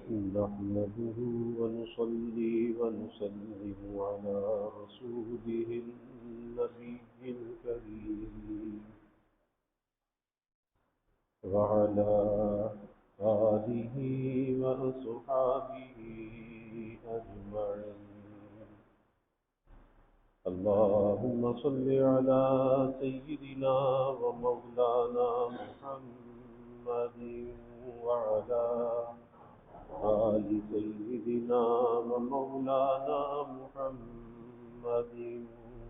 نحمده ونصلي ونسلم على رسوله النبي الكريم وعلى آله وأصحابه أجمعين. اللهم صل على سيدنا ومولانا محمد وعلى آل سيدنا ومولانا محمد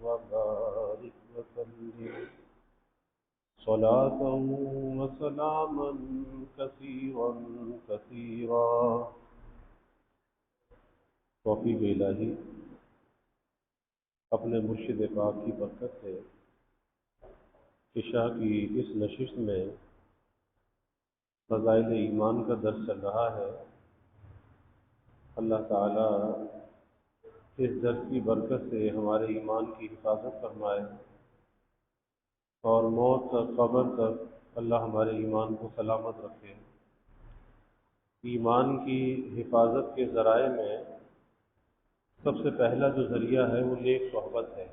وبارك وسلم صلاة وسلاما كثيرا كثيرا. توفیق الہی اپنے مرشد پاک کی برکت سے عشاء کی اس نشست میں فضائل ایمان کا درس چل رہا ہے. اللہ تعالیٰ اس درس کی برکت سے ہمارے ایمان کی حفاظت فرمائے اور موت تک قبر تک اللہ ہمارے ایمان کو سلامت رکھے. ایمان کی حفاظت کے ذرائع میں سب سے پہلا جو ذریعہ ہے وہ نیک صحبت ہے.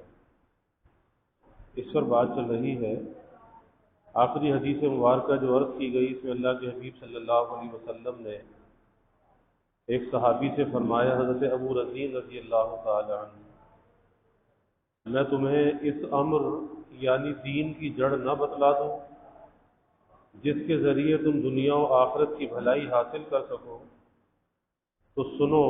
اس پر بات چل رہی ہے. آخری حدیث مبارکہ جو عرض کی گئی اس میں اللہ کے حبیب صلی اللہ علیہ وسلم نے ایک صحابی سے فرمایا، حضرت ابو رزین رضی اللہ تعالی عنہ، میں تمہیں اس امر یعنی دین کی جڑ نہ بتلا دوں جس کے ذریعے تم دنیا و آخرت کی بھلائی حاصل کر سکو؟ تو سنو،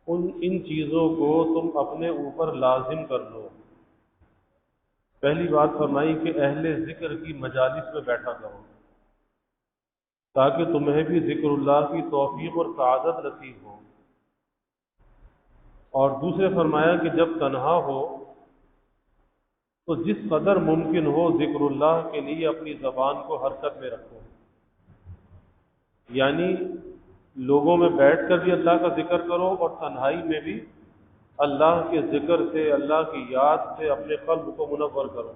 ان چیزوں کو تم اپنے اوپر لازم کر لو. پہلی بات فرمائی کہ اہل ذکر کی مجالس میں بیٹھا کرو تاکہ تمہیں بھی ذکر اللہ کی توفیق اور سعادت نصیب ہو. اور دوسرے فرمایا کہ جب تنہا ہو تو جس قدر ممکن ہو ذکر اللہ کے لیے اپنی زبان کو حرکت میں رکھو، یعنی لوگوں میں بیٹھ کر بھی اللہ کا ذکر کرو اور تنہائی میں بھی اللہ کے ذکر سے، اللہ کی یاد سے اپنے قلب کو منور کرو.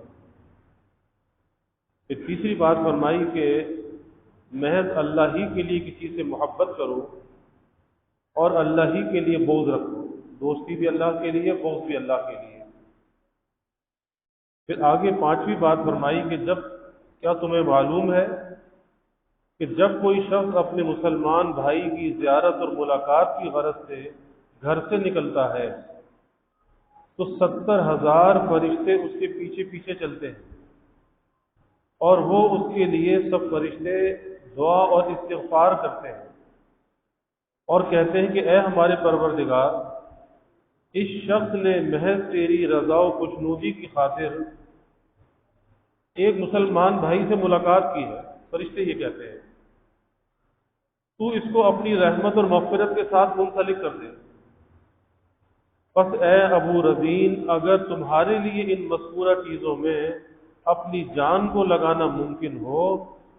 پھر تیسری بات فرمائی کہ محض اللہ ہی کے لیے کسی سے محبت کرو اور اللہ ہی کے لیے بغض رکھو. دوستی بھی اللہ کے لیے، بغض بھی اللہ کے لیے. پھر آگے پانچویں بات فرمائی کہ کیا تمہیں معلوم ہے کہ جب کوئی شخص اپنے مسلمان بھائی کی زیارت اور ملاقات کی غرض سے گھر سے نکلتا ہے تو 70,000 فرشتے اس کے پیچھے پیچھے چلتے ہیں اور وہ اس کے لیے سب فرشتے دعا اور استغفار کرتے ہیں اور کہتے ہیں کہ اے ہمارے پروردگار، اس شخص نے محض تیری رضا و خوشنودی کی خاطر ایک مسلمان بھائی سے ملاقات کی ہے. فرشتے یہ کہتے ہیں تو اس کو اپنی رحمت اور مغفرت کے ساتھ منسلک کر دے. پس اے ابو رزین، اگر تمہارے لیے ان مذکورہ چیزوں میں اپنی جان کو لگانا ممکن ہو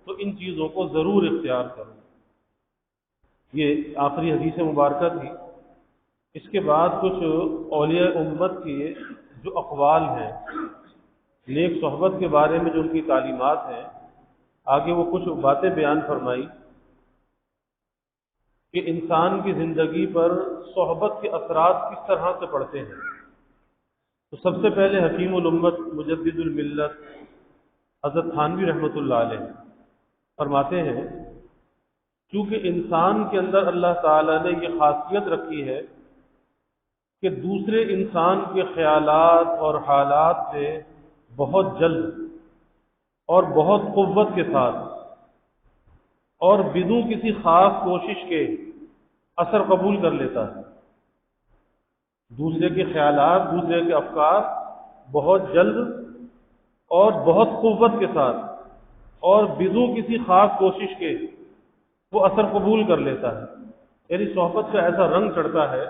تو ان چیزوں کو ضرور اختیار کرو. یہ آخری حدیث مبارکہ تھی. اس کے بعد کچھ اولیاء امت کے جو اقوال ہیں نیک صحبت کے بارے میں، جو ان کی تعلیمات ہیں، آگے وہ کچھ باتیں بیان فرمائی کہ انسان کی زندگی پر صحبت کے اثرات کس طرح سے پڑتے ہیں. تو سب سے پہلے حکیم الامت مجدد الملت حضرت تھانوی رحمۃ اللہ علیہ فرماتے ہیں چونکہ انسان کے اندر اللہ تعالیٰ نے یہ خاصیت رکھی ہے کہ دوسرے انسان کے خیالات اور حالات سے بہت جلد اور بہت قوت کے ساتھ اور بدون کسی خاص کوشش کے اثر قبول کر لیتا ہے. دوسرے کے خیالات، دوسرے کے افکار بہت جلد اور بہت قوت کے ساتھ اور بدون کسی خاص کوشش کے وہ اثر قبول کر لیتا ہے. یعنی صحبت کا ایسا رنگ چڑھتا ہے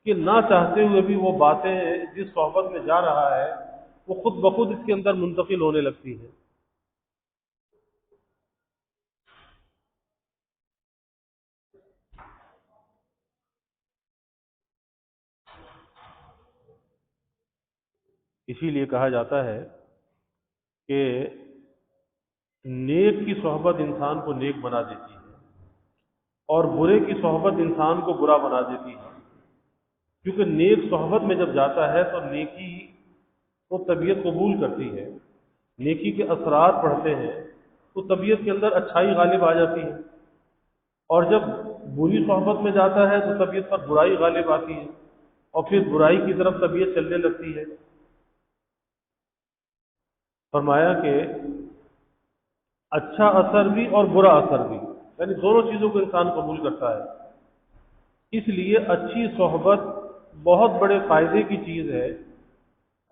کہ نہ چاہتے ہوئے بھی وہ باتیں جس صحبت میں جا رہا ہے وہ خود بخود اس کے اندر منتقل ہونے لگتی ہیں. اسی لیے کہا جاتا ہے کہ نیک کی صحبت انسان کو نیک بنا دیتی ہے اور برے کی صحبت انسان کو برا بنا دیتی ہے، کیونکہ نیک صحبت میں جب جاتا ہے تو نیکی کو طبیعت قبول کرتی ہے، نیکی کے اثرات پڑھتے ہیں تو طبیعت کے اندر اچھائی غالب آ جاتی ہے، اور جب بری صحبت میں جاتا ہے تو طبیعت پر برائی غالب آتی ہے اور پھر برائی کی طرف طبیعت چلنے لگتی ہے۔ فرمایا کہ اچھا اثر بھی اور برا اثر بھی، یعنی دونوں چیزوں کو انسان قبول کرتا ہے، اس لیے اچھی صحبت بہت بڑے فائدے کی چیز ہے،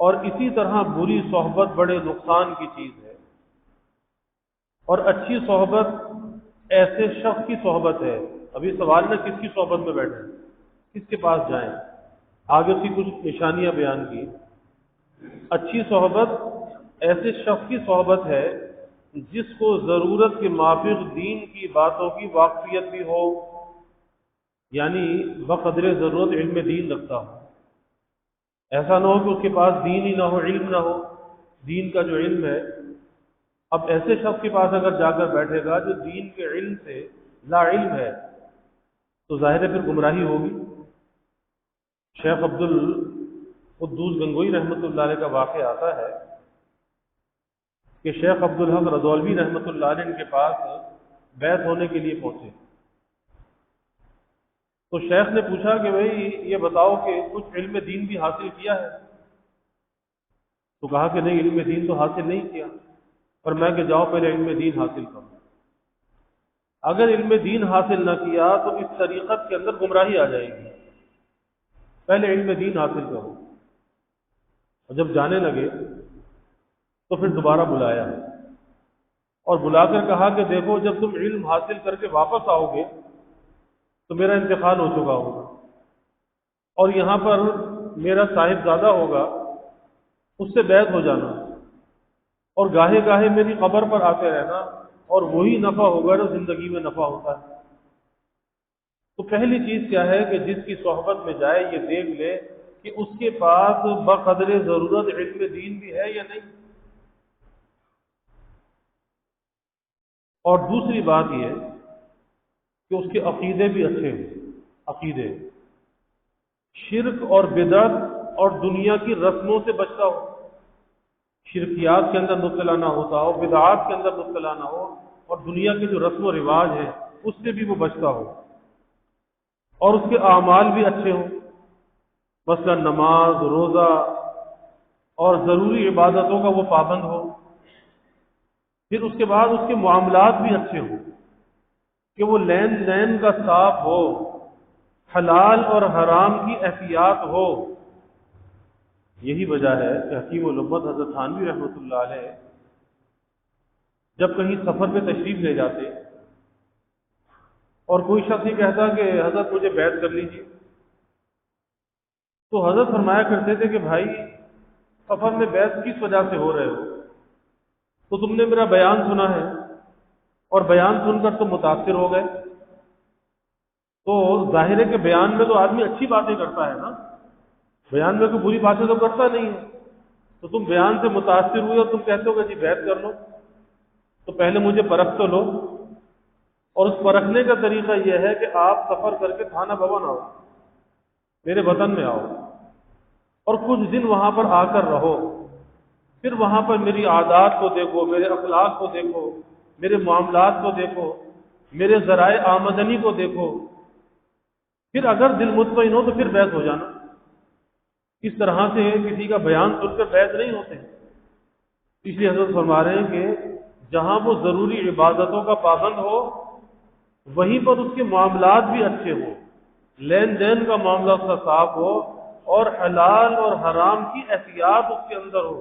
اور اسی طرح بری صحبت بڑے نقصان کی چیز ہے۔ اور اچھی صحبت ایسے شخص کی صحبت ہے، ابھی سوال میں کس کی صحبت میں بیٹھے ہیں، کس کے پاس جائیں، آگے اس کی کچھ نشانیاں بیان کی۔ اچھی صحبت ایسے شخص کی صحبت ہے جس کو ضرورت کے مافق دین کی باتوں کی واقفیت بھی ہو، یعنی بقدر ضرورت علم دین رکھتا ہو، ایسا نہ ہو کہ اس کے پاس دین ہی نہ ہو، علم نہ ہو، دین کا جو علم ہے۔ اب ایسے شخص کے پاس اگر جا کر بیٹھے گا جو دین کے علم سے لا علم ہے تو ظاہر ہے پھر گمراہی ہوگی۔ شیخ عبد القدوس گنگوئی رحمۃ اللہ علیہ کا واقعہ آتا ہے کہ شیخ عبد الحق رضولوی رحمۃ اللہ علیہ ان کے پاس بیعت ہونے کے لیے پہنچے، تو شیخ نے پوچھا کہ بھائی یہ بتاؤ کہ کچھ علم دین بھی حاصل کیا ہے؟ تو کہا کہ نہیں، علم دین تو حاصل نہیں کیا، پر میں کہ جاؤ پہلے علم دین حاصل کرو۔ اگر علم دین حاصل نہ کیا تو اس طریقت کے اندر گمراہی آ جائے گی، پہلے علم دین حاصل کرو۔ اور جب جانے لگے تو پھر دوبارہ بلایا اور بلا کر کہا کہ دیکھو جب تم علم حاصل کر کے واپس آؤ گے تو میرا انتقال ہو چکا ہوگا، اور یہاں پر میرا صاحبزادہ ہوگا، اس سے بیعت ہو جانا، اور گاہے گاہے میری قبر پر آتے رہنا، اور وہی نفع ہوگا جو زندگی میں نفع ہوتا ہے۔ تو پہلی چیز کیا ہے کہ جس کی صحبت میں جائے یہ دیکھ لے کہ اس کے پاس بقدر ضرورت علم دین بھی ہے یا نہیں۔ اور دوسری بات یہ کہ اس کے عقیدے بھی اچھے ہوں، عقیدے، شرک اور بدعت اور دنیا کی رسموں سے بچتا ہو، شرکیات کے اندر مبتلا نہ ہوتا ہو، بدعات کے اندر مبتلا نہ ہو، اور دنیا کے جو رسم و رواج ہیں اس سے بھی وہ بچتا ہو، اور اس کے اعمال بھی اچھے ہوں، مثلا نماز، روزہ اور ضروری عبادتوں کا وہ پابند ہو۔ پھر اس کے بعد اس کے معاملات بھی اچھے ہوں کہ وہ لین دین کا صاف ہو، حلال اور حرام کی احتیاط ہو۔ یہی وجہ ہے کہ حکیم الامت حضرت تھانوی رحمۃ اللہ علیہ جب کہیں سفر پہ تشریف لے جاتے اور کوئی شخص یہ کہتا کہ حضرت مجھے بیعت کر لیجیے، تو حضرت فرمایا کرتے تھے کہ بھائی سفر میں بیعت کس وجہ سے ہو رہے ہو؟ تو تم نے میرا بیان سنا ہے اور بیان سن کر تم متاثر ہو گئے، تو ظاہر ہے کہ بیان میں تو آدمی اچھی باتیں کرتا ہے نا، بیان میں کوئی بری باتیں تو کرتا نہیں ہے، تو تم بیان سے متاثر ہوئے اور تم کہتے ہو کہ جی بیعت کر لو، تو پہلے مجھے پرکھ تو لو۔ اور اس پرکھنے کا طریقہ یہ ہے کہ آپ سفر کر کے تھانہ بھون آؤ، میرے وطن میں آؤ، اور کچھ دن وہاں پر آ کر رہو، پھر وہاں پر میری عادات کو دیکھو، میرے اخلاق کو دیکھو، میرے معاملات کو دیکھو، میرے ذرائع آمدنی کو دیکھو، پھر اگر دل مطمئن ہو تو پھر بیعت ہو جانا۔ اس طرح سے کسی کا بیان سن کر بیعت نہیں ہوتے۔ اس لیے حضرت فرما رہے ہیں کہ جہاں وہ ضروری عبادتوں کا پابند ہو وہیں پر اس کے معاملات بھی اچھے ہوں، لین دین کا معاملہ اس کا صاف ہو، اور حلال اور حرام کی احتیاط اس کے اندر ہو،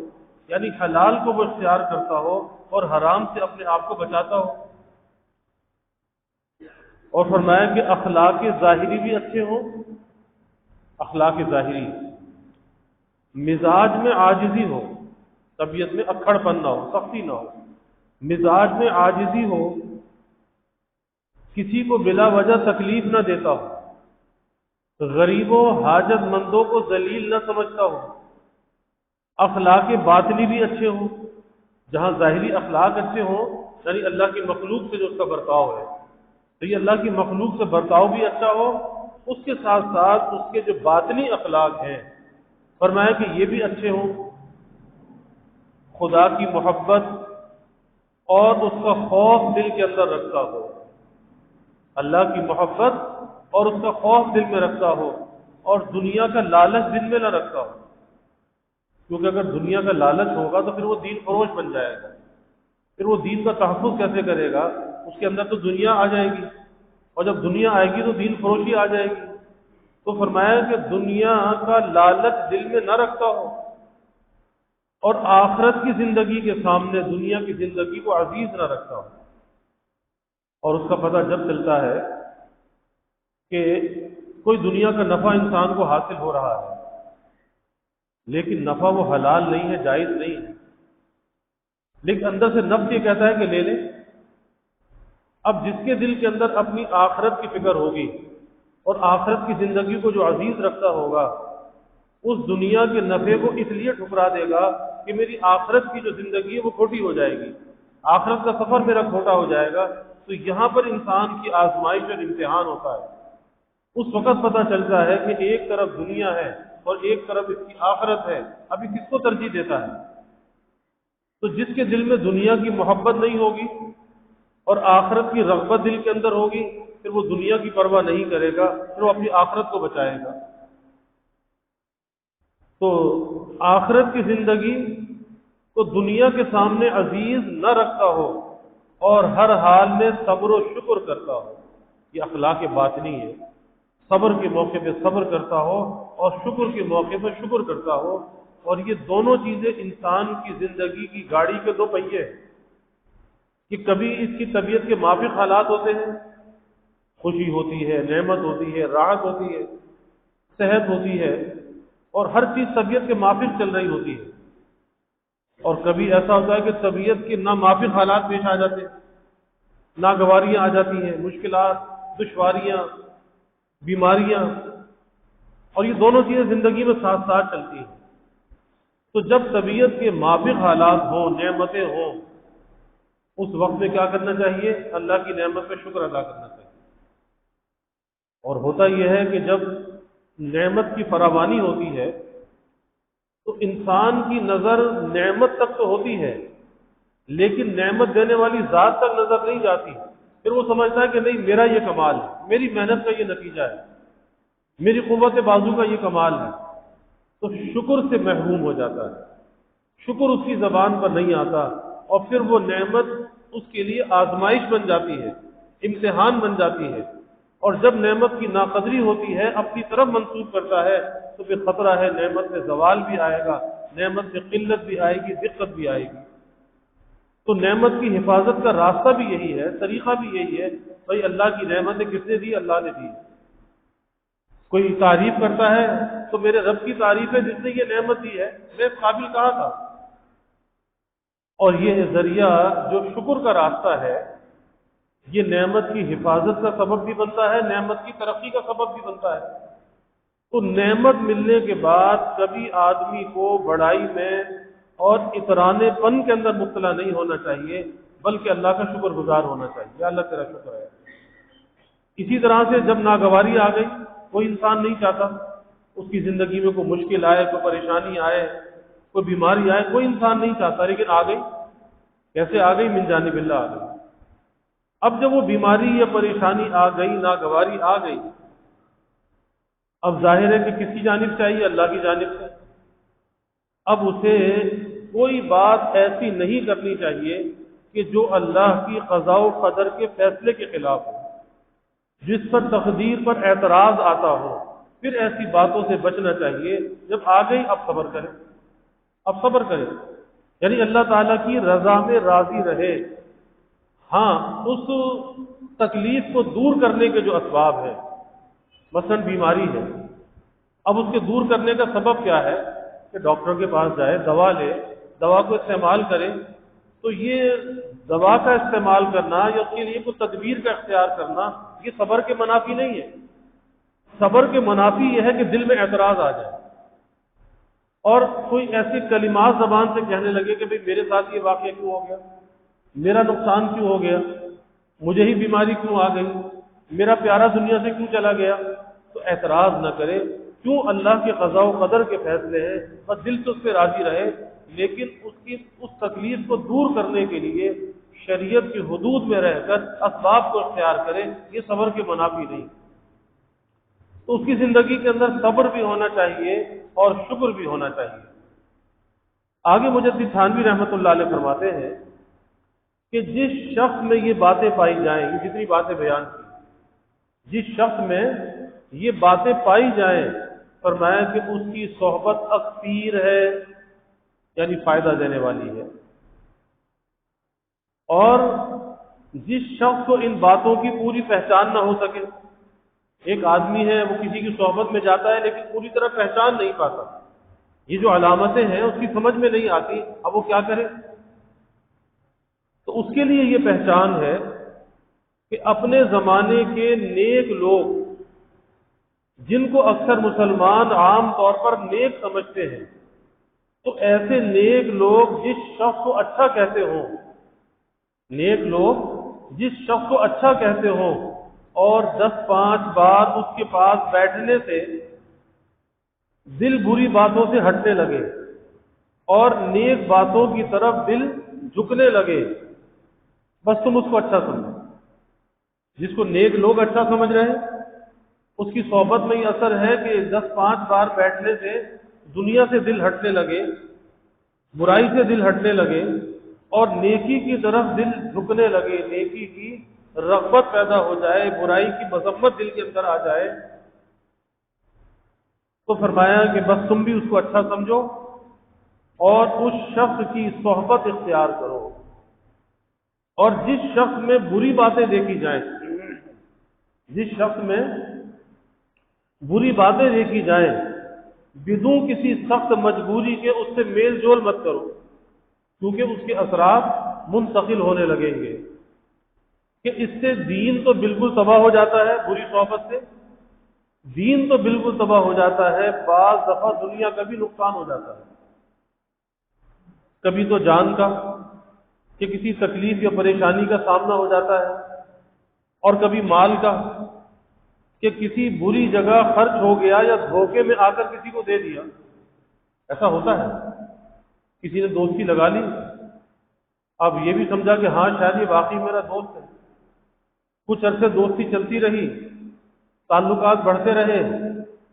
یعنی حلال کو وہ اختیار کرتا ہو اور حرام سے اپنے آپ کو بچاتا ہو۔ اور فرمایا کہ اخلاق ظاہری بھی اچھے ہوں، اخلاق ظاہری، مزاج میں عاجزی ہو، طبیعت میں اکھڑ پن نہ ہو، سختی نہ ہو، مزاج میں عاجزی ہو، کسی کو بلا وجہ تکلیف نہ دیتا ہو، غریبوں حاجت مندوں کو ذلیل نہ سمجھتا ہو، اخلاق باطنی بھی اچھے ہوں، جہاں ظاہری اخلاق اچھے ہوں یعنی اللہ کی مخلوق سے جو اس کا برتاؤ ہے، تو یہ اللہ کی مخلوق سے برتاؤ بھی اچھا ہو، اس کے ساتھ ساتھ اس کے جو باطنی اخلاق ہیں فرمایا کہ یہ بھی اچھے ہوں، خدا کی محبت اور اس کا خوف دل کے اندر رکھتا ہو، اللہ کی محبت اور اس کا خوف دل میں رکھتا ہو، اور دنیا کا لالچ دل میں نہ رکھتا ہو، کیونکہ اگر دنیا کا لالچ ہوگا تو پھر وہ دین فروش بن جائے گا، پھر وہ دین کا تحفظ کیسے کرے گا؟ اس کے اندر تو دنیا آ جائے گی، اور جب دنیا آئے گی تو دین فروشی آ جائے گی۔ تو فرمایا کہ دنیا کا لالچ دل میں نہ رکھتا ہو، اور آخرت کی زندگی کے سامنے دنیا کی زندگی کو عزیز نہ رکھتا ہو۔ اور اس کا پتہ جب چلتا ہے کہ کوئی دنیا کا نفع انسان کو حاصل ہو رہا ہے، لیکن نفع وہ حلال نہیں ہے، جائز نہیں ہے، لیکن اندر سے نفس یہ کہتا ہے کہ لے لے۔ اب جس کے دل کے اندر اپنی آخرت کی فکر ہوگی اور آخرت کی زندگی کو جو عزیز رکھتا ہوگا، اس دنیا کے نفع کو اس لیے ٹھکرا دے گا کہ میری آخرت کی جو زندگی ہے وہ کھوٹی ہو جائے گی، آخرت کا سفر میرا کھوٹا ہو جائے گا۔ تو یہاں پر انسان کی آزمائش اور امتحان ہوتا ہے، اس وقت پتہ چلتا ہے کہ ایک طرف دنیا ہے اور ایک طرف اس کی آخرت ہے، ابھی کس کو ترجیح دیتا ہے؟ تو جس کے دل میں دنیا کی محبت نہیں ہوگی اور آخرت کی رغبت دل کے اندر ہوگی، پھر وہ دنیا کی پرواہ نہیں کرے گا، پھر وہ اپنی آخرت کو بچائے گا۔ تو آخرت کی زندگی کو دنیا کے سامنے عزیز نہ رکھتا ہو اور ہر حال میں صبر و شکر کرتا ہو، یہ اخلاق باطنی ہے۔ صبر کے موقع پہ صبر کرتا ہو اور شکر کے موقع پہ شکر کرتا ہو، اور یہ دونوں چیزیں انسان کی زندگی کی گاڑی کے دو پہیے ہیں کہ کبھی اس کی طبیعت کے موافق حالات ہوتے ہیں، خوشی ہوتی ہے، نعمت ہوتی ہے، راحت ہوتی ہے، صحت ہوتی ہے، اور ہر چیز طبیعت کے موافق چل رہی ہوتی ہے، اور کبھی ایسا ہوتا ہے کہ طبیعت کے ناموافق حالات پیش آ جاتے ہیں، ناگواریاں آ جاتی ہیں، مشکلات، دشواریاں، بیماریاں، اور یہ دونوں چیزیں زندگی میں ساتھ ساتھ چلتی ہیں۔ تو جب طبیعت کے موافق حالات ہوں، نعمتیں ہوں، اس وقت میں کیا کرنا چاہیے؟ اللہ کی نعمت پہ شکر ادا کرنا چاہیے۔ اور ہوتا یہ ہے کہ جب نعمت کی فراوانی ہوتی ہے تو انسان کی نظر نعمت تک تو ہوتی ہے، لیکن نعمت دینے والی ذات تک نظر نہیں جاتی، پھر وہ سمجھتا ہے کہ نہیں، میرا یہ کمال ہے، میری محنت کا یہ نتیجہ ہے، میری قوت بازو کا یہ کمال ہے، تو شکر سے محروم ہو جاتا ہے، شکر اس کی زبان پر نہیں آتا، اور پھر وہ نعمت اس کے لیے آزمائش بن جاتی ہے، امتحان بن جاتی ہے، اور جب نعمت کی ناقدری ہوتی ہے، اپنی طرف منسوخ کرتا ہے، تو پھر خطرہ ہے نعمت سے زوال بھی آئے گا، نعمت سے قلت بھی آئے گی، دقت بھی آئے گی۔ تو نعمت کی حفاظت کا راستہ بھی یہی ہے، طریقہ بھی یہی ہے، بھائی اللہ کی نعمتیں کس نے دی؟ اللہ نے دی۔ کوئی تعریف کرتا ہے تو میرے رب کی تعریف ہے جس نے یہ نعمت دی ہے، میں اس قابل کہاں تھا؟ اور یہ ذریعہ جو شکر کا راستہ ہے، یہ نعمت کی حفاظت کا سبب بھی بنتا ہے، نعمت کی ترقی کا سبب بھی بنتا ہے۔ تو نعمت ملنے کے بعد کبھی آدمی کو بڑائی میں اور اترانے پن کے اندر مبتلا نہیں ہونا چاہیے، بلکہ اللہ کا شکر گزار ہونا چاہیے، یا اللہ تیرا شکر ہے۔ اسی طرح سے جب ناگواری آ گئی، کوئی انسان نہیں چاہتا اس کی زندگی میں کوئی مشکل آئے، کوئی پریشانی آئے، کوئی بیماری آئے، کوئی انسان نہیں چاہتا، لیکن آ گئی۔ کیسے آ گئی؟ من جانب اللہ آ گئی۔ اب جب وہ بیماری یا پریشانی آ گئی، ناگواری آ گئی، اب ظاہر ہے کہ کس کی جانب چاہیے؟ اللہ کی جانب سے۔ اب اسے کوئی بات ایسی نہیں کرنی چاہیے کہ جو اللہ کی قضاء و قدر کے فیصلے کے خلاف ہو، جس پر تقدیر پر اعتراض آتا ہو، پھر ایسی باتوں سے بچنا چاہیے۔ جب آ گئی اب صبر کرے، اب صبر کرے، یعنی اللہ تعالیٰ کی رضا میں راضی رہے۔ ہاں، اس تکلیف کو دور کرنے کے جو اسباب ہیں، مثلا بیماری ہے، اب اس کے دور کرنے کا سبب کیا ہے؟ کہ ڈاکٹر کے پاس جائے، دوا لے، دوا کو استعمال کرے، تو یہ دوا کا استعمال کرنا یا اس کے لیے کوئی تدبیر کا اختیار کرنا، یہ صبر کے منافی نہیں ہے۔ صبر کے منافی یہ ہے کہ دل میں اعتراض آ جائے اور کوئی ایسی کلمات زبان سے کہنے لگے کہ بھئی میرے ساتھ یہ واقعہ کیوں ہو گیا، میرا نقصان کیوں ہو گیا، مجھے ہی بیماری کیوں آ گئی، میرا پیارا دنیا سے کیوں چلا گیا، تو اعتراض نہ کرے، کیوں اللہ کے قضاء و قدر کے فیصلے ہیں، بس دل سے اس پہ راضی رہے، لیکن اس تکلیف کو دور کرنے کے لیے شریعت کی حدود میں رہ کر اسباب کو اختیار کرے، یہ صبر کے منافی نہیں۔ تو اس کی زندگی کے اندر صبر بھی ہونا چاہیے اور شکر بھی ہونا چاہیے۔ آگے مجدد تھانوی رحمۃ اللہ علیہ فرماتے ہیں کہ جس شخص میں یہ باتیں پائی جائیں، یہ جتنی باتیں بیان کی، جس شخص میں یہ باتیں پائی جائیں، فرمایا کہ اس کی صحبت اکثیر ہے، یعنی فائدہ دینے والی ہے، اور جس شخص کو ان باتوں کی پوری پہچان نہ ہو سکے، ایک آدمی ہے وہ کسی کی صحبت میں جاتا ہے لیکن پوری طرح پہچان نہیں پاتا، یہ جو علامتیں ہیں اس کی سمجھ میں نہیں آتی، اب وہ کیا کرے؟ تو اس کے لیے یہ پہچان ہے کہ اپنے زمانے کے نیک لوگ، جن کو اکثر مسلمان عام طور پر نیک سمجھتے ہیں، تو ایسے نیک لوگ جس شخص کو اچھا کہتے ہوں، نیک لوگ جس شخص کو اچھا کہتے ہوں اور 10-5 بار اس کے پاس بیٹھنے سے دل بری باتوں سے ہٹنے لگے اور نیک باتوں کی طرف دل جھکنے لگے، بس تم اس کو اچھا سمجھو۔ جس کو نیک لوگ اچھا سمجھ رہے ہیں، اس کی صحبت میں یہ اثر ہے کہ 10-5 بار بیٹھنے سے دنیا سے دل ہٹنے لگے، برائی سے دل ہٹنے لگے اور نیکی کی طرف دل جھکنے لگے، نیکی کی رغبت پیدا ہو جائے، برائی کی مذمت دل کے اندر آ جائے۔ تو فرمایا کہ بس تم بھی اس کو اچھا سمجھو اور اس شخص کی صحبت اختیار کرو، اور جس شخص میں بری باتیں دیکھی جائیں، جس شخص میں بری باتیں دیکھی جائیں، بدون کسی سخت مجبوری کے اس سے میل جول مت کرو، کیونکہ اس کے اثرات منتقل ہونے لگیں گے، کہ اس سے دین تو بالکل تباہ ہو جاتا ہے، بری صحبت سے دین تو بالکل تباہ ہو جاتا ہے، بعض دفعہ دنیا کا بھی نقصان ہو جاتا ہے، کبھی تو جان کا، کہ کسی تکلیف یا پریشانی کا سامنا ہو جاتا ہے، اور کبھی مال کا، کہ کسی بری جگہ خرچ ہو گیا یا دھوکے میں آ کر کسی کو دے دیا، ایسا ہوتا ہے، کسی نے دوستی لگا لی، اب یہ بھی سمجھا کہ ہاں شاید یہ واقعی میرا دوست ہے، کچھ عرصے دوستی چلتی رہی، تعلقات بڑھتے رہے،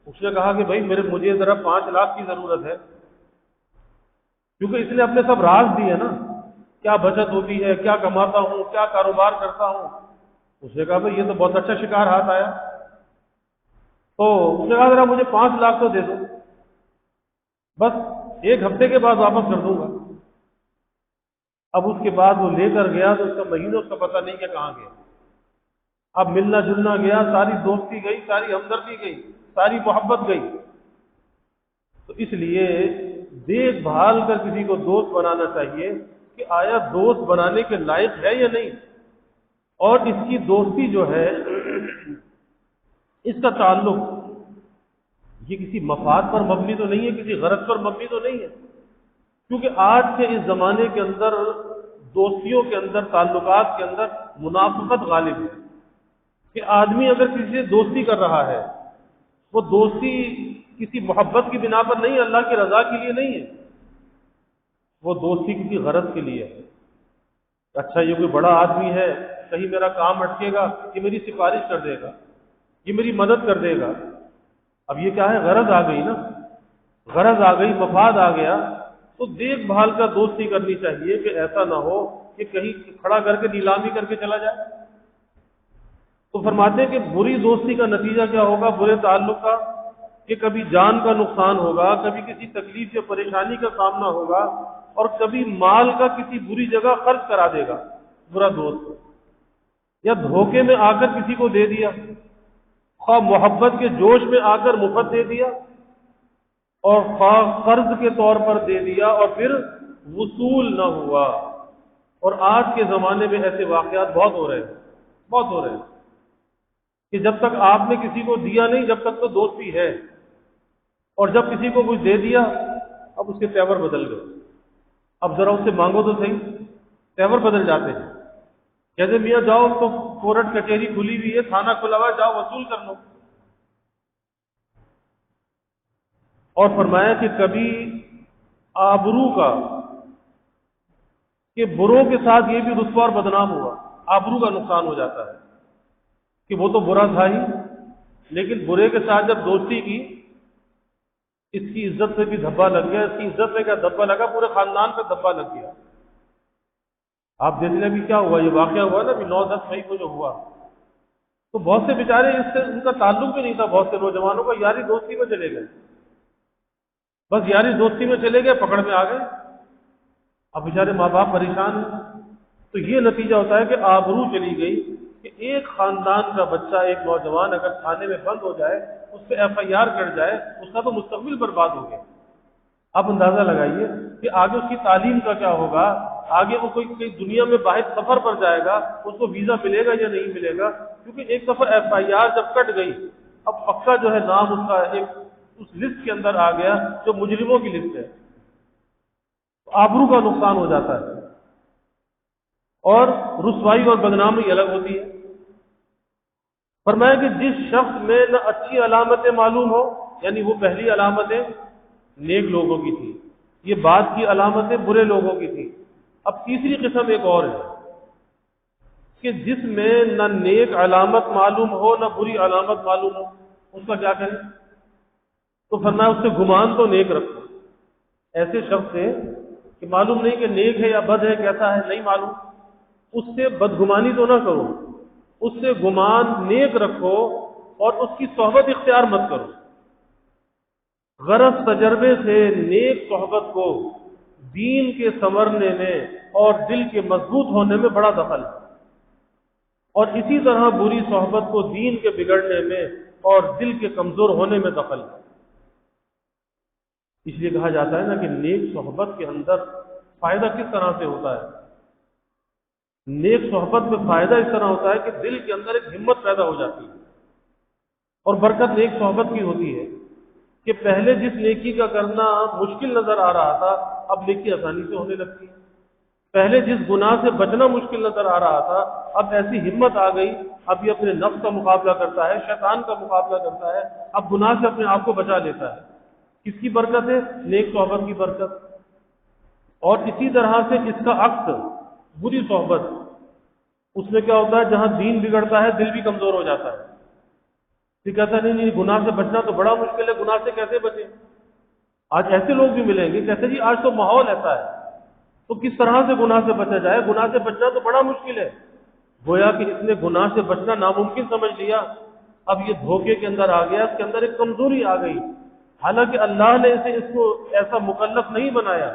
اس نے کہا کہ بھائی مجھے ذرا 5 لاکھ کی ضرورت ہے، کیونکہ اس نے اپنے سب راز دیے نا، کیا بچت ہوتی ہے، کیا کماتا ہوں، کیا کاروبار کرتا ہوں، اس نے کہا بھائی یہ تو بہت اچھا شکار ہاتھ آیا، تو اس نے کہا ذرا مجھے 5 لاکھ تو دے دو، بس 1 ہفتے کے بعد واپس کر دوں گا۔ اب اس کے بعد وہ لے کر گیا تو اس کا مہینوں اس کا پتہ نہیں کہ کہاں گیا، اب ملنا جلنا گیا، ساری دوستی گئی، ساری ہمدردی گئی، ساری محبت گئی۔ تو اس لیے دیکھ بھال کر کسی کو دوست بنانا چاہیے کہ آیا دوست بنانے کے لائق ہے یا نہیں، اور اس کی دوستی جو ہے اس کا تعلق یہ کسی مفاد پر مبنی تو نہیں ہے، کسی غرض پر مبنی تو نہیں ہے، کیونکہ آج کے اس زمانے کے اندر دوستیوں کے اندر، تعلقات کے اندر منافقت غالب ہے، کہ آدمی اگر کسی سے دوستی کر رہا ہے، وہ دوستی کسی محبت کی بنا پر نہیں، اللہ کی رضا کے لیے نہیں ہے، وہ دوستی کسی غرض کے لیے ہے۔ اچھا یہ کوئی بڑا آدمی ہے، کہیں میرا کام اٹکے گا، یہ میری سفارش کر دے گا، یہ میری مدد کر دے گا۔ اب یہ کیا ہے، غرض آ گئی نا، غرض آ گئی، مفاد آ گیا، تو دیکھ بھال کا دوستی کرنی چاہیے کہ ایسا نہ ہو کہ کہیں کھڑا کر کے نیلامی کر کے چلا جائے۔ تو فرماتے ہیں کہ بری دوستی کا نتیجہ کیا ہوگا، برے تعلق کا، کہ کبھی جان کا نقصان ہوگا، کبھی کسی تکلیف یا پریشانی کا سامنا ہوگا، اور کبھی مال کا کسی بری جگہ خرچ کرا دے گا برا دوست، یا دھوکے میں آ کر کسی کو دے دیا، خواہ محبت کے جوش میں آ کر مفت دے دیا، اور خواہ قرض کے طور پر دے دیا اور پھر وصول نہ ہوا۔ اور آج کے زمانے میں ایسے واقعات بہت ہو رہے ہیں، بہت ہو رہے ہیں، کہ جب تک آپ نے کسی کو دیا نہیں، جب تک تو دوستی ہے، اور جب کسی کو کچھ دے دیا، اب اس کے تیور بدل گئے، اب ذرا اس سے مانگو تو صحیح، تیور بدل جاتے ہیں۔ کہتے میاں جاؤ تو کورٹ کچہری کھلی ہوئی ہے، تھانہ کھلا ہوا ہے، جاؤ وصول کر لو۔ اور فرمایا کہ کبھی آبرو کا، کہ بروں کے ساتھ یہ بھی رسوا اور بدنام ہوا، آبرو کا نقصان ہو جاتا ہے کہ وہ تو برا تھا ہی، لیکن برے کے ساتھ جب دوستی کی، اس کی عزت پہ بھی دھبا لگ گیا، اس کی عزت پہ کیا دھبا لگا، پورے خاندان پہ دھبا لگ گیا۔ آپ دیکھ لیں ابھی کیا ہوا، یہ واقعہ ہوا نا ابھی 9-10 مئی کو جو ہوا، تو بہت سے بیچارے اس سے ان کا تعلق بھی نہیں تھا، بہت سے نوجوانوں کا یاری دوستی میں چلے گئے، بس یاری دوستی میں چلے گئے، پکڑ میں آ گئے، اب بیچارے ماں باپ پریشان ہیں۔ تو یہ نتیجہ ہوتا ہے کہ آبرو چلی گئی، کہ ایک خاندان کا بچہ، ایک نوجوان اگر تھانے میں بند ہو جائے، اس پہ FIR کٹ جائے، اس کا تو مستقبل برباد ہو گیا۔ آپ اندازہ لگائیے کہ آگے اس کی تعلیم کا کیا ہوگا، آگے وہ کوئی دنیا میں باہر سفر پر جائے گا، اس کو ویزا ملے گا یا نہیں ملے گا، کیونکہ ایک دفعہ FIR جب کٹ گئی، اب پکا جو ہے نام اس کا ایک اس لسٹ کے اندر آ گیا جو مجرموں کی لسٹ ہے، تو آبرو کا نقصان ہو جاتا ہے، اور رسوائی اور بدنامی الگ ہوتی ہے۔ فرمایا کہ جس شخص میں نہ اچھی علامتیں معلوم ہو، یعنی وہ پہلی علامتیں نیک لوگوں کی تھی، یہ بعد کی علامتیں برے لوگوں کی تھی، اب تیسری قسم ایک اور ہے کہ جس میں نہ نیک علامت معلوم ہو نہ بری علامت معلوم ہو، اس کا کیا کریں؟ تو فرمایا اس سے گمان تو نیک رکھو۔ ایسے شخص سے کہ معلوم نہیں کہ نیک ہے یا بد ہے، کیسا ہے نہیں معلوم، اس سے بدگمانی تو نہ کرو، اس سے گمان نیک رکھو، اور اس کی صحبت اختیار مت کرو۔ غرض تجربے سے نیک صحبت کو دین کے سنورنے میں اور دل کے مضبوط ہونے میں بڑا دخل ہے، اور اسی طرح بری صحبت کو دین کے بگڑنے میں اور دل کے کمزور ہونے میں دخل ہے۔ اس لیے کہا جاتا ہے نا کہ نیک صحبت کے اندر فائدہ کس طرح سے ہوتا ہے؟ نیک صحبت میں فائدہ اس طرح ہوتا ہے کہ دل کے اندر ایک ہمت پیدا ہو جاتی ہے، اور برکت نیک صحبت کی ہوتی ہے کہ پہلے جس نیکی کا کرنا مشکل نظر آ رہا تھا، اب نیکی آسانی سے ہونے لگتی ہے۔ پہلے جس گناہ سے بچنا مشکل نظر آ رہا تھا، اب ایسی ہمت آ گئی، اب یہ اپنے نفس کا مقابلہ کرتا ہے، شیطان کا مقابلہ کرتا ہے، اب گناہ سے اپنے آپ کو بچا لیتا ہے۔ کس کی برکت ہے؟ نیک صحبت کی برکت۔ اور اسی طرح سے اس کا عکس بری صحبت، اس میں کیا ہوتا ہے؟ جہاں دین بگڑتا ہے دل بھی کمزور ہو جاتا ہے، پھر کہتا ہے نہیں گناہ سے بچنا تو بڑا مشکل ہے، گناہ سے کیسے بچیں؟ آج ایسے لوگ بھی ملیں گے، کہتے جی آج تو ماحول ایسا ہے، تو کس طرح سے گناہ سے بچا جائے؟ گناہ سے بچنا تو بڑا مشکل ہے، گویا کہ اس نے گناہ سے بچنا ناممکن سمجھ لیا، اب یہ دھوکے کے اندر آ گیا، اس کے اندر ایک کمزوری آ گئی، حالانکہ اللہ نے اس کو ایسا مکلف نہیں بنایا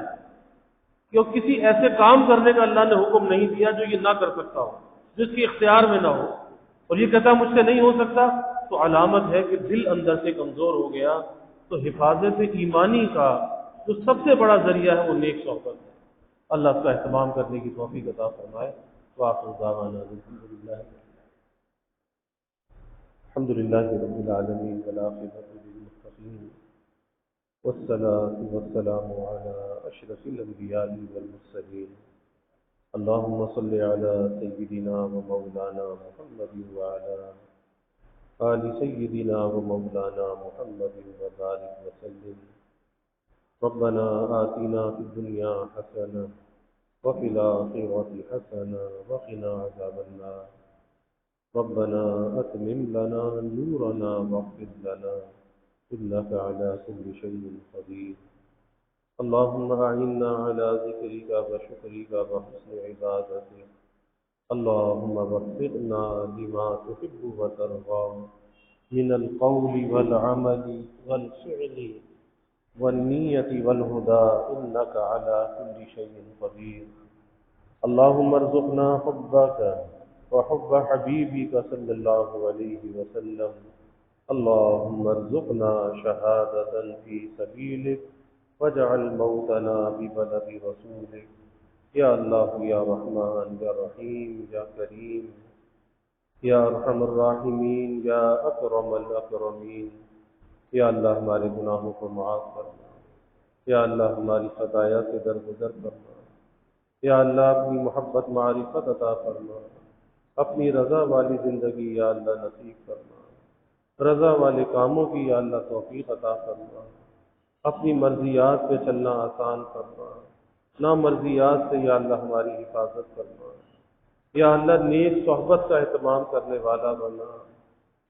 کہ وہ کسی ایسے کام کرنے کا اللہ نے حکم نہیں دیا جو یہ نہ کر سکتا ہو، جو اس کے اختیار میں نہ ہو، اور یہ کہتا مجھ سے نہیں ہو سکتا، تو علامت ہے کہ دل اندر سے کمزور ہو گیا۔ تو حفاظت ایمانی کا جو سب سے بڑا ذریعہ ہے وہ نیک صحبت ہے۔ اللہ اس کا اہتمام کرنے کی توفیق عطا فرمائے۔ وآخر دعوانا الحمد للہ رب العالمین والعاقبۃ للمتقین والصلاة والسلام على أشرف الأنبياء والمرسلين اللهم صل على سيدنا ومولانا محمد وعلى آل سيدنا ومولانا محمد وبارك وسلم ربنا آتنا في الدنيا حسنة وفي الآخرة حسنة وقنا عذاب النار ربنا أتمم لنا نورنا واغفر لنا إنك على كل شيء قدير اللهم أعنا على ذكرك وشكرك وحسن عبادتك اللهم وفقنا لما تحب وترضى من القول والعمل والفعل والنية والهدى إنك على كل شيء قدير اللهم ارزقنا حبك وحب حبيبك صلى الله عليه وسلم اللهم ارزقنا شهادة في سبيلك واجعل موتنا ببلد رسولك یا اللہ یا رحمان یا رحیم یا کریم یا ارحم الراحمین یا اکرم الاکرمین، یا اللہ ہمارے گناہوں کو معاف فرما، یا اللہ ہماری خطایا سے درگزر فرما، یا اللہ اپنی محبت معرفت عطا فرما، اپنی رضا والی زندگی یا اللہ نصیب فرما، رضا والے کاموں کی یا اللہ توفیق عطا فرما، اپنی مرضیات پہ چلنا آسان فرما، نامرضیات سے یا اللہ ہماری حفاظت فرما، یا اللہ نیک صحبت کا اہتمام کرنے والا بنا،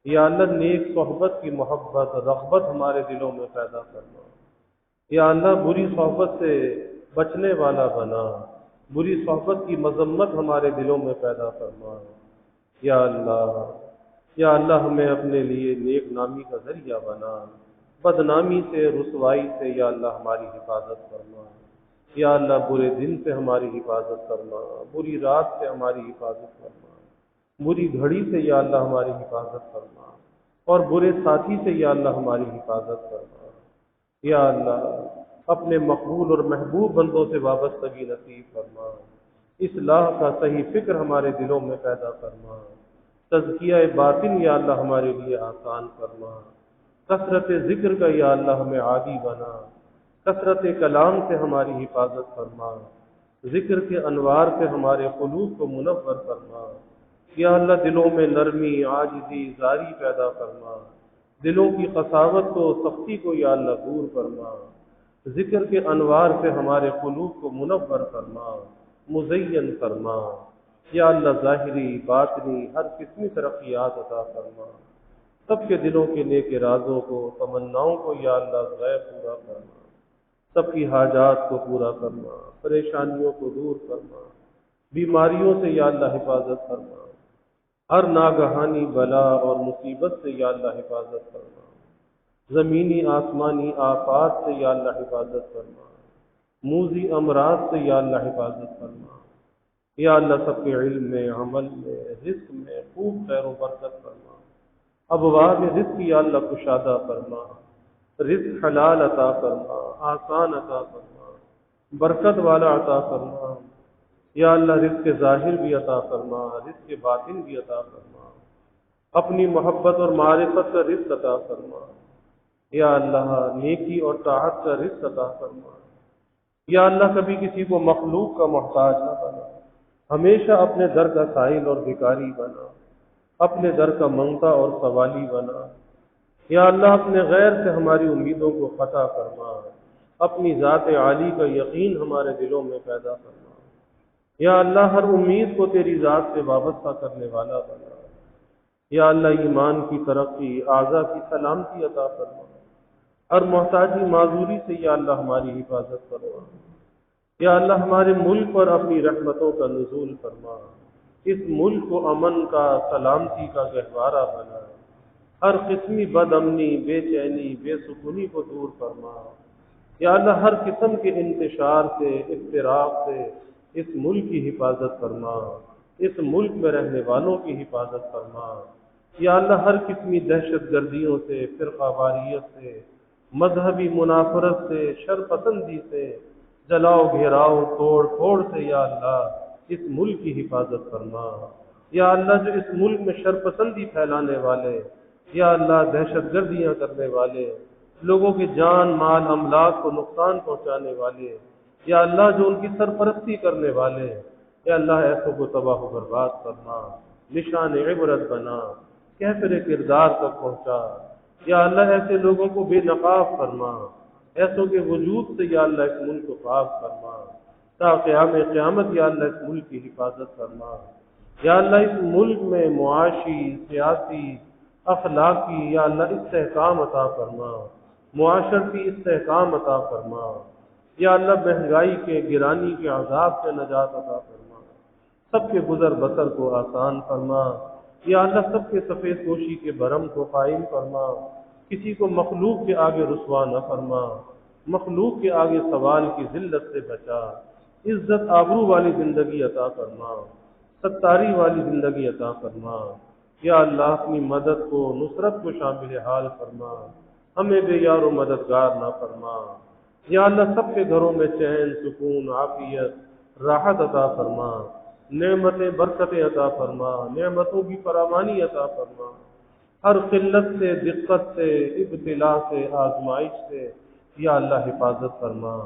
یا اللہ نیک صحبت کی محبت رغبت ہمارے دلوں میں پیدا فرما، یا اللہ بری صحبت سے بچنے والا بنا، بری صحبت کی مذمت ہمارے دلوں میں پیدا فرما، یا اللہ ہمیں اپنے لیے نیک نامی کا ذریعہ بنا، بدنامی سے رسوائی سے یا اللہ ہماری حفاظت فرما، یا اللہ برے دن سے ہماری حفاظت فرما، بری رات سے ہماری حفاظت فرما، بری گھڑی سے یا اللہ ہماری حفاظت فرما، اور برے ساتھی سے یا اللہ ہماری حفاظت فرما، یا اللہ اپنے مقبول اور محبوب بندوں سے وابستگی نصیب فرما، اصلاح کا صحیح فکر ہمارے دلوں میں پیدا فرما، تزکیہ باطن یا اللہ ہمارے لیے آسان فرما، کثرت ذکر کا یا اللہ ہمیں عادی بنا، کثرت کلام سے ہماری حفاظت فرما، ذکر کے انوار سے ہمارے قلوب کو منور فرما، یا اللہ دلوں میں نرمی عاجزی زاری پیدا فرما، دلوں کی قساوت کو سختی کو یا اللہ دور فرما، ذکر کے انوار سے ہمارے قلوب کو منور فرما، مزین فرما، یا اللہ ظاہری باطنی ہر قسمی ترقیات عطا فرما، سب کے دلوں کے نیک ارادوں کو تمناؤں کو یا اللہ غیب پورا فرما، سب کی حاجات کو پورا فرما، پریشانیوں کو دور فرما، بیماریوں سے یا اللہ حفاظت فرما، ہر ناگہانی بلا اور مصیبت سے یا اللہ حفاظت فرما، زمینی آسمانی آفات سے یا اللہ حفاظت فرما، موذی امراض سے یا اللہ حفاظت فرما، یا اللہ سب کے علم میں عمل میں رزق میں خوب خیر و برکت فرما، ابواب رزق یا اللہ کشادہ فرما، رزق حلال عطا فرما، آسان عطا فرما، برکت والا عطا فرما، یا اللہ رزق ظاہر بھی عطا فرما، رزق باطن بھی عطا فرما، اپنی محبت اور معرفت کا رزق عطا فرما، یا اللہ نیکی اور طاعت کا رزق عطا فرما، یا اللہ کبھی کسی کو مخلوق کا محتاج نہ بنا، ہمیشہ اپنے در کا سائل اور بھکاری بنا، اپنے در کا منگتا اور سوالی بنا، یا اللہ اپنے غیر سے ہماری امیدوں کو قطع فرما، اپنی ذات عالی کا یقین ہمارے دلوں میں پیدا فرما، یا اللہ ہر امید کو تیری ذات سے وابستہ کرنے والا بنا، یا اللہ ایمان کی ترقی اعضاء کی سلامتی عطا فرما، ہر محتاجی معذوری سے یا اللہ ہماری حفاظت فرما، یا اللہ ہمارے ملک پر اپنی رحمتوں کا نزول فرما، اس ملک کو امن کا سلامتی کا گہوارہ بنا، ہر قسمی بد امنی بے چینی بے سکونی کو دور فرما، یا اللہ ہر قسم کے انتشار سے افتراق سے اس ملک کی حفاظت فرما، اس ملک میں رہنے والوں کی حفاظت فرما، یا اللہ ہر قسمی دہشت گردیوں سے فرقہ واریت سے مذہبی منافرت سے شر پسندی سے جلاؤ گھیراؤ توڑ پھوڑ سے یا اللہ اس ملک کی حفاظت فرما، یا اللہ جو اس ملک میں شر پسندی پھیلانے والے یا اللہ دہشت گردیاں کرنے والے لوگوں کی جان مال املاک کو نقصان پہنچانے والے یا اللہ جو ان کی سرپرستی کرنے والے یا اللہ ایسوں کو تباہ و برباد کرنا، نشان عبرت بنا، کیفر کردار تک پہنچا، یا اللہ ایسے لوگوں کو بے نقاب فرما، ایسوں کے وجود سے یا اللہ اس ملک کو پاک فرما، تا قیامت یا اللہ اس ملک کی حفاظت فرما، یا اللہ اس ملک میں معاشی سیاسی اخلاقی یا اللہ استحکام عطا فرما، معاشرتی استحکام عطا فرما، یا اللہ مہنگائی کے گرانی کے عذاب سے نجات عطا فرما، سب کے گزر بسر کو آسان فرما، یا اللہ سب کے سفید پوشی کے بھرم کو قائم فرما، کسی کو مخلوق کے آگے رسوا نہ فرما، مخلوق کے آگے سوال کی ذلت سے بچا، عزت آبرو والی زندگی عطا فرما، ستاری والی زندگی عطا فرما، یا اللہ اپنی مدد کو نصرت کو شامل حال فرما، ہمیں بے یار و مددگار نہ فرما، یا اللہ سب کے گھروں میں چین سکون عافیت راحت عطا فرما، نعمتیں برکتیں عطا فرما، نعمتوں کی فراوانی عطا فرما، ہر قلت سے دقت سے ابتلا سے آزمائش سے یا اللہ حفاظت فرما،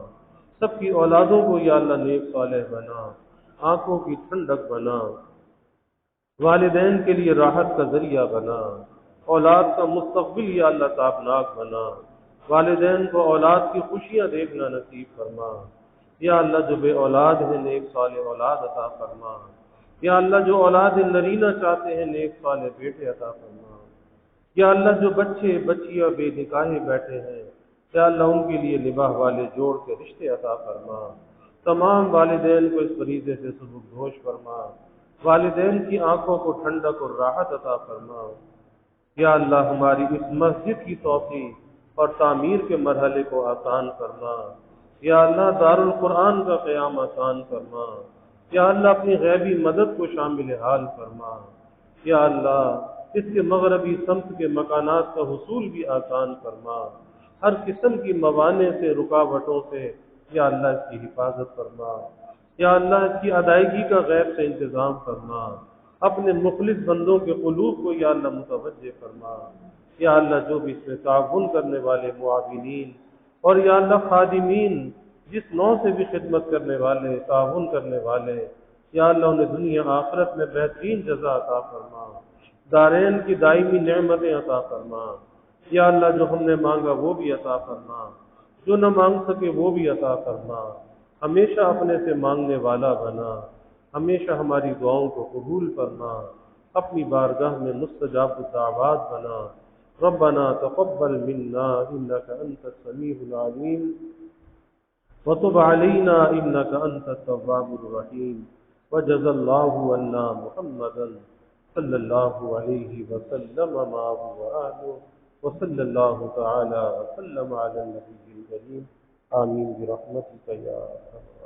سب کی اولادوں کو یا اللہ نیک صالح بنا، آنکھوں کی ٹھنڈک بنا، والدین کے لیے راحت کا ذریعہ بنا، اولاد کا مستقبل یا اللہ تابناک بنا، والدین کو اولاد کی خوشیاں دیکھنا نصیب فرما۔ یا اللہ جو بے اولاد ہیں نیک صالح اولاد عطا فرما۔ یا اللہ جو اولاد نرینہ چاہتے ہیں نیک صالح بیٹے عطا فرما۔ یا اللہ جو بچے بچیاں بے نکاح بیٹھے ہیں، یا اللہ ان کے لیے نباہ والے جوڑ کے رشتے عطا فرما۔ تمام والدین کو اس فریضے سے سبکدوش فرما، والدین کی آنکھوں کو ٹھنڈک اور راحت عطا فرما۔ یا اللہ ہماری اس مسجد کی توسیع اور تعمیر کے مرحلے کو آسان فرما۔ یا اللہ دارالقرآن کا قیام آسان فرما۔ یا اللہ اپنی غیبی مدد کو شامل حال فرما۔ یا اللہ اس کے مغربی سمت کے مکانات کا حصول بھی آسان فرما۔ ہر قسم کی موانع سے رکاوٹوں سے یا اللہ اس کی حفاظت فرما۔ یا اللہ اس کی ادائیگی کا غیب سے انتظام فرما۔ اپنے مخلص بندوں کے قلوب کو یا اللہ متوجہ فرما۔ یا اللہ جو بھی اس میں تعاون کرنے والے معاونین اور یا اللہ خادمین جس نوع سے بھی خدمت کرنے والے تعاون کرنے والے، یا اللہ انہیں دنیا آخرت میں بہترین جزا عطا فرما، دارین کی دائمی نعمتیں عطا فرما۔ یا اللہ جو ہم نے مانگا وہ بھی عطا فرما، جو نہ مانگ سکے وہ بھی عطا فرما۔ ہمیشہ اپنے سے مانگنے والا بنا، ہمیشہ ہماری دعاؤں کو قبول فرما، اپنی بارگاہ میں مستجاب الدعوات بنا۔ ربنا تقبل منا انك انت السميع العليم وتب علينا انك انت التواب الرحيم وجزى الله عنا محمدا صلى الله عليه وسلم معه وآله وصلى الله تعالى وسلم على النبي الكريم آمين برحمتك يا أرحم